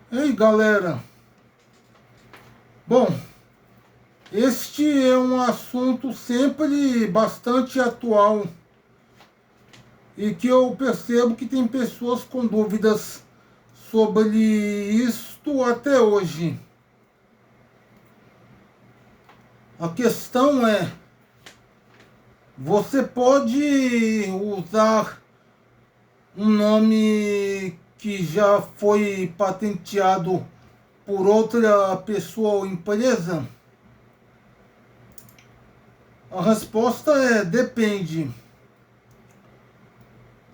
Ei, galera. Bom, este é um assunto sempre bastante atual e que eu percebo que tem pessoas com dúvidas sobre isto até hoje. A questão é: você pode usar um nome que já foi patenteado por outra pessoa ou empresa? A resposta é depende.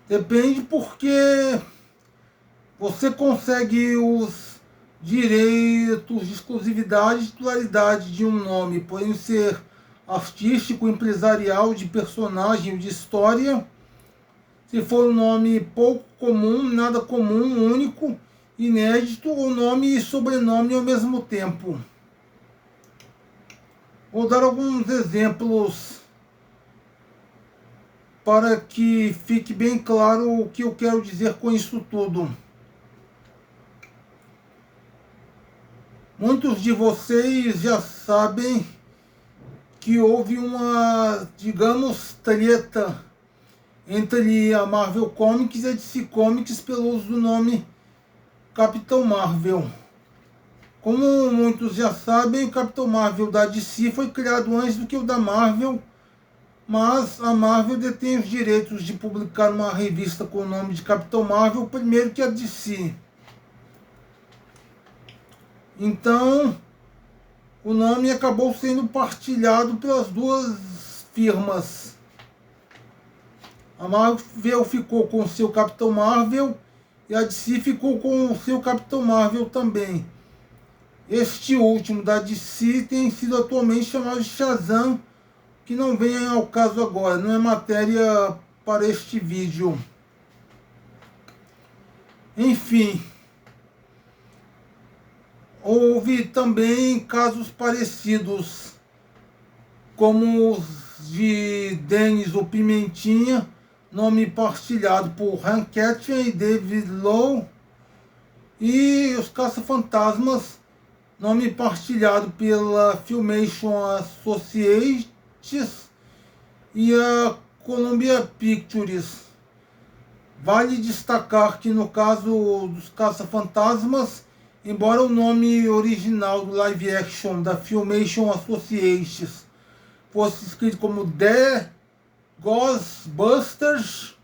Depende porque você consegue os direitos de exclusividade e titularidade de um nome. Pode ser artístico, empresarial, de personagem, de história. Se for um nome pouco comum, nada comum, único, inédito, ou nome e sobrenome ao mesmo tempo. Vou dar alguns exemplos para que fique bem claro o que eu quero dizer com isso tudo. Muitos de vocês já sabem que houve uma, digamos, treta entre a Marvel Comics e a DC Comics pelo uso do nome Capitão Marvel. Como muitos já sabem, o Capitão Marvel da DC foi criado antes do que o da Marvel, mas a Marvel detém os direitos de publicar uma revista com o nome de Capitão Marvel primeiro que a DC. Então, o nome acabou sendo partilhado pelas duas firmas. A Marvel ficou com o seu Capitão Marvel e a DC ficou com o seu Capitão Marvel também. Este último da DC tem sido atualmente chamado de Shazam, que não vem ao caso agora, não é matéria para este vídeo. Enfim, houve também casos parecidos, como os de Dennis ou Pimentinha, nome partilhado por Hank Ketchum e David Lowe, e os Caça-Fantasmas, nome partilhado pela Filmation Associates e a Columbia Pictures. Vale destacar que no caso dos Caça-Fantasmas, embora o nome original do live action da Filmation Associates fosse escrito como The Ghostbusters,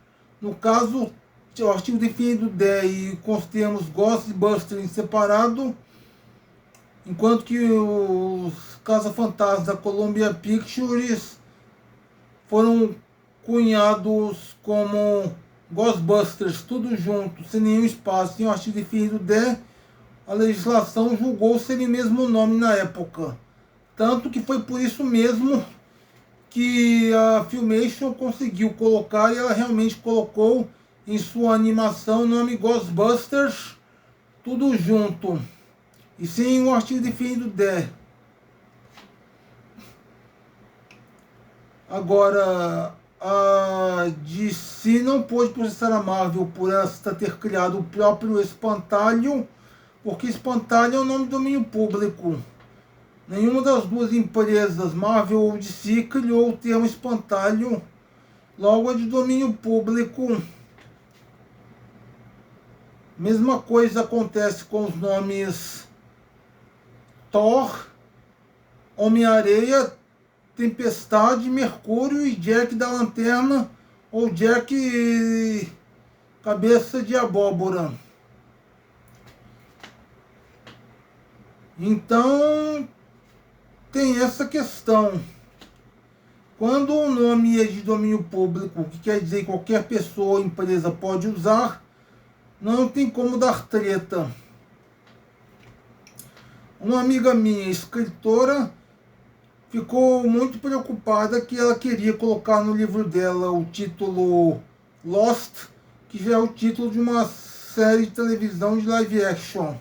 no caso o artigo definido The e com os termos Ghostbusters em separado, enquanto que os Caça-Fantasmas da Columbia Pictures foram cunhados como Ghostbusters, tudo junto, sem nenhum espaço, em um artigo definido de, a legislação julgou ser o mesmo nome na época. Tanto que foi por isso mesmo que a Filmation conseguiu colocar, e ela realmente colocou em sua animação o nome Ghostbusters, tudo junto, e sem um artigo definido de. Agora, a DC não pôde processar a Marvel por esta ter criado o próprio Espantalho, porque Espantalho é um nome de domínio público. Nenhuma das duas empresas, Marvel ou DC, criou o termo Espantalho, logo é de domínio público. Mesma coisa acontece com os nomes Thor, Homem-Areia, Tempestade, Mercúrio e Jack da Lanterna, ou Jack Cabeça de Abóbora. Então, tem essa questão. Quando o nome é de domínio público, que quer dizer que qualquer pessoa ou empresa pode usar, não tem como dar treta. Uma amiga minha, escritora, ficou muito preocupada que ela queria colocar no livro dela o título Lost, que já é o título de uma série de televisão de live action.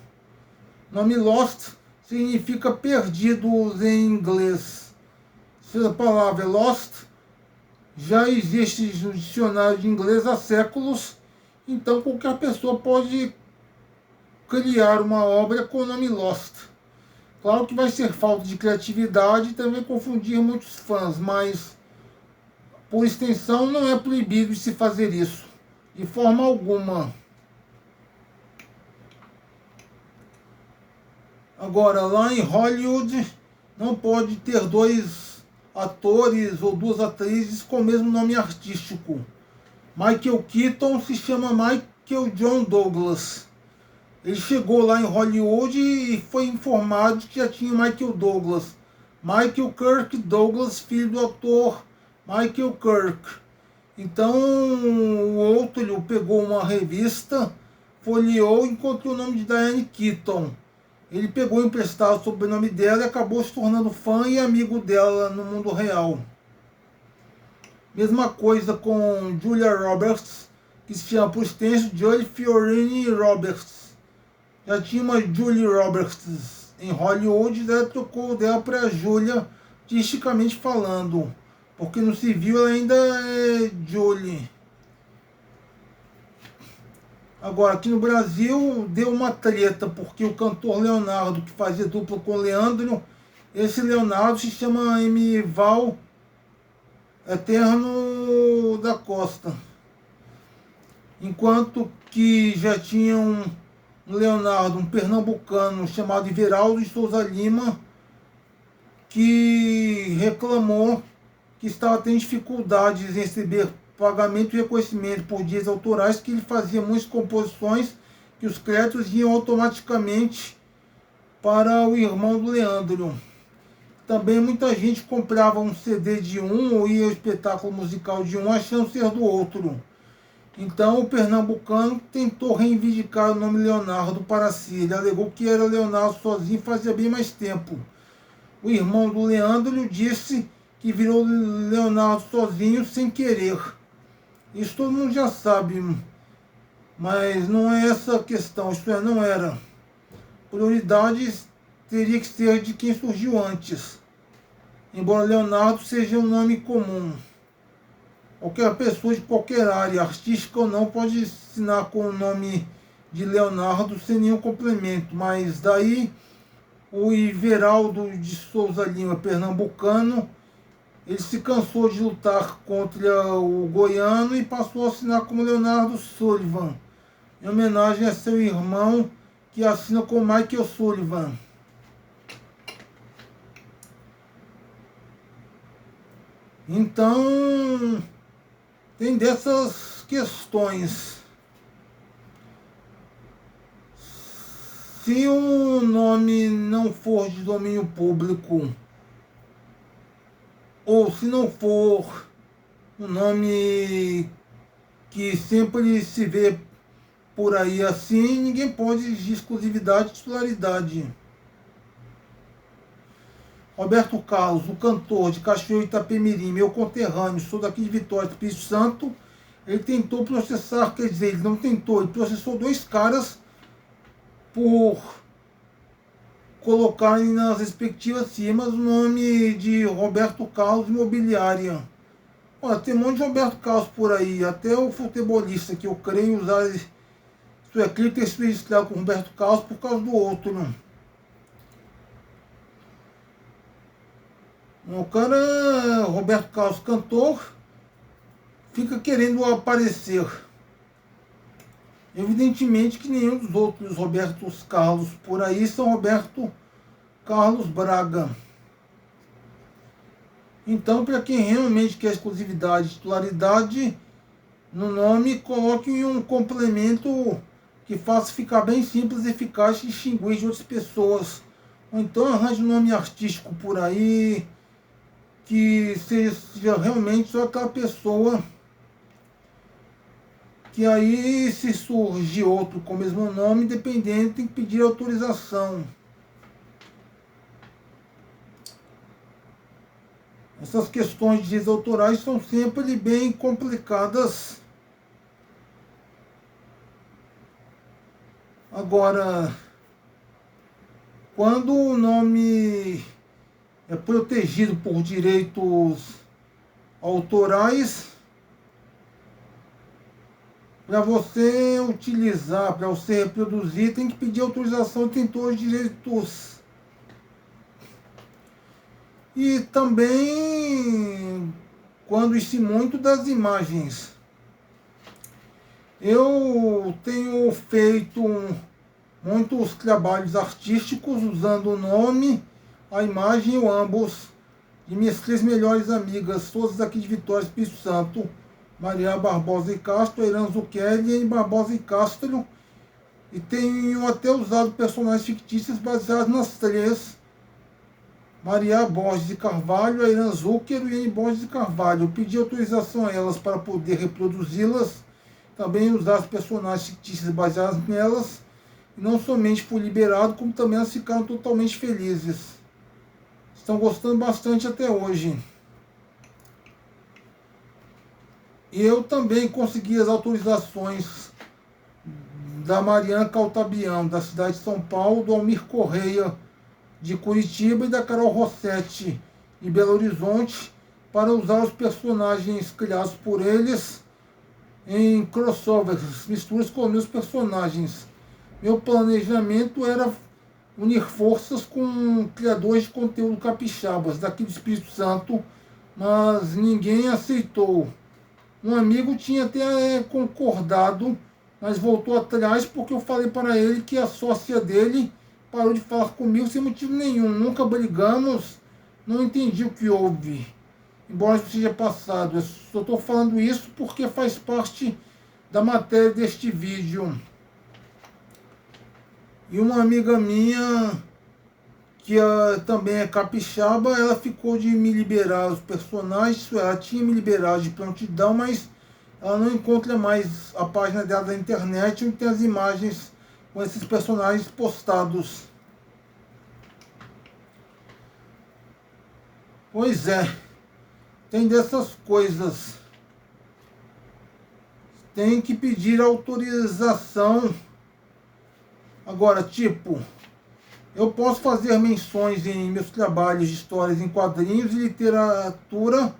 O nome Lost significa perdidos em inglês. Se a palavra é Lost já existe no dicionário de inglês há séculos, então qualquer pessoa pode criar uma obra com o nome Lost. Claro que vai ser falta de criatividade e também confundir muitos fãs, mas por extensão não é proibido de se fazer isso, de forma alguma. Agora, lá em Hollywood, não pode ter dois atores ou duas atrizes com o mesmo nome artístico. Michael Keaton se chama Michael John Douglas. Ele chegou lá em Hollywood e foi informado que já tinha Michael Douglas. Michael Kirk Douglas, filho do ator Michael Kirk. Então o outro pegou uma revista, folheou e encontrou o nome de Diane Keaton. Ele pegou emprestado o sobrenome dela e acabou se tornando fã e amigo dela no mundo real. Mesma coisa com Julia Roberts, que se chama por extenso Julie Fiorini Roberts. Já tinha uma Julie Roberts em Hollywood, ela trocou dela para Julia, artisticamente falando, porque no civil ela ainda é Julie. Agora, aqui no Brasil, deu uma treta, porque o cantor Leonardo, que fazia dupla com o Leandro, esse Leonardo se chama Emival Eterno da Costa. Enquanto que já tinha um Leonardo, um pernambucano, chamado Everaldo de Souza Lima, que reclamou que estava tendo dificuldades em receber pagamento e reconhecimento por dias autorais, que ele fazia muitas composições que os créditos iam automaticamente para o irmão do Leandro. Também muita gente comprava um CD de um ou ia ao espetáculo musical de um achando ser do outro. Então o pernambucano tentou reivindicar o nome Leonardo para si. Ele alegou que era Leonardo sozinho fazia bem mais tempo. O irmão do Leandro disse que virou Leonardo sozinho sem querer. Isso todo mundo já sabe, mas não é essa a questão, isto é, não era. Prioridade teria que ser de quem surgiu antes. Embora Leonardo seja um nome comum. Qualquer pessoa de qualquer área, artística ou não, pode assinar com o nome de Leonardo sem nenhum complemento, mas daí o Everaldo de Souza Lima, pernambucano, ele se cansou de lutar contra o goiano e passou a assinar como Leonardo Sullivan, em homenagem a seu irmão, que assina como Michael Sullivan. Então, tem dessas questões. Se um nome não for de domínio público, ou se não for um nome que sempre se vê por aí assim, ninguém pode exigir exclusividade e titularidade. Roberto Carlos, o cantor de Cachoeiro Itapemirim, meu conterrâneo, sou daqui de Vitória, Espírito Santo, ele tentou processar, quer dizer, ele não tentou, ele processou dois caras por colocarem nas respectivas firmas o nome de Roberto Carlos Imobiliária. Olha, tem um monte de Roberto Carlos por aí, até o futebolista que eu creio usar isso aqui, ele ter se registrado com Roberto Carlos por causa do outro, não. O cara, Roberto Carlos, cantor, fica querendo aparecer. Evidentemente que nenhum dos outros Robertos Carlos por aí são Roberto Carlos Braga. Então, para quem realmente quer exclusividade e titularidade no nome, coloque um complemento que faça ficar bem simples, eficaz e distinguir de outras pessoas. Ou então arranje um nome artístico por aí, que seja realmente só aquela pessoa, que aí, se surgir outro com o mesmo nome, dependente, tem que pedir autorização. Essas questões de direitos autorais são sempre bem complicadas. Agora, quando o nome é protegido por direitos autorais, Para você utilizar, para você reproduzir, tem que pedir autorização ao detentor de direitos. E também, quando isso muito das imagens. Eu tenho feito muitos trabalhos artísticos usando o nome, a imagem e o ambos de minhas 3 melhores amigas, todas aqui de Vitória, Espírito Santo, Maria Barbosa e Castro, Irã Zucchelli e Barbosa e Castro. E tenho até usado personagens fictícios baseados nas 3, Maria Borges de Carvalho, Irã Zucchelli e N. Borges de Carvalho. Eu pedi autorização a elas para poder reproduzi-las, também usar as personagens fictícias baseadas nelas. E não somente fui liberado, como também elas ficaram totalmente felizes. Estão gostando bastante até hoje. E eu também consegui as autorizações da Mariana Caltabião, da cidade de São Paulo, do Almir Correia, de Curitiba, e da Carol Rossetti, de Belo Horizonte, para usar os personagens criados por eles em crossovers, misturas com meus personagens. Meu planejamento era unir forças com criadores de conteúdo capixabas daqui do Espírito Santo, mas ninguém aceitou. Um amigo tinha até concordado, mas voltou atrás porque eu falei para ele que a sócia dele parou de falar comigo sem motivo nenhum. Nunca brigamos, não entendi o que houve, embora isso seja passado. Eu só estou falando isso porque faz parte da matéria deste vídeo. E uma amiga minha, que também é capixaba, ela ficou de me liberar os personagens. Ela tinha me liberado de prontidão, mas ela não encontra mais a página dela da internet onde tem as imagens com esses personagens postados. Pois é, tem dessas coisas. Tem que pedir autorização. Agora, tipo, eu posso fazer menções em meus trabalhos de histórias em quadrinhos e literatura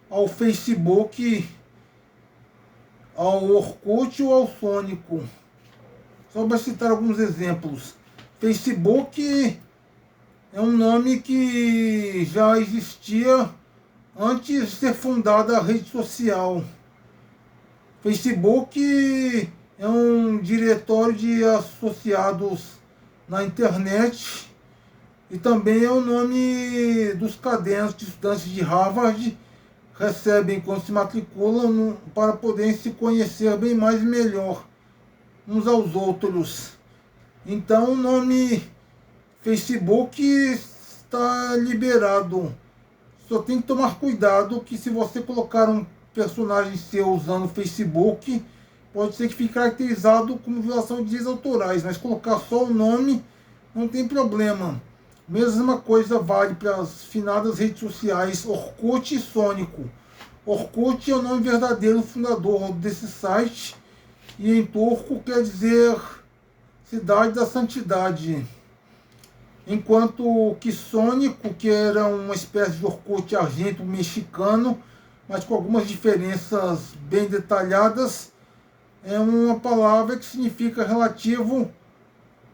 ao Facebook, ao Orkut ou ao Sônico. Só para citar alguns exemplos. Facebook é um nome que já existia antes de ser fundada a rede social. Facebook é um diretório de associados na internet e também é o nome dos cadernos de estudantes de Harvard recebem quando se matriculam para poderem se conhecer bem mais e melhor uns aos outros. Então o nome Facebook está liberado. Só tem que tomar cuidado que se você colocar um personagem seu usando o Facebook, pode ser que fique caracterizado como violação de direitos autorais, mas colocar só o nome não tem problema. Mesma coisa vale para as finadas redes sociais Orkut e Sônico. Orkut é o nome verdadeiro do fundador desse site e em turco quer dizer cidade da santidade. Enquanto que Sônico, que era uma espécie de Orkut argento mexicano, mas com algumas diferenças bem detalhadas, é uma palavra que significa relativo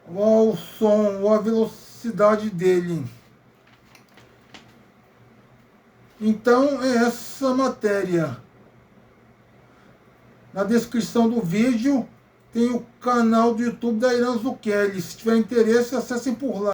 ao som ou à velocidade dele. Então é essa matéria. Na descrição do vídeo tem o canal do YouTube da Irã Zucchelli. Se tiver interesse, acessem por lá.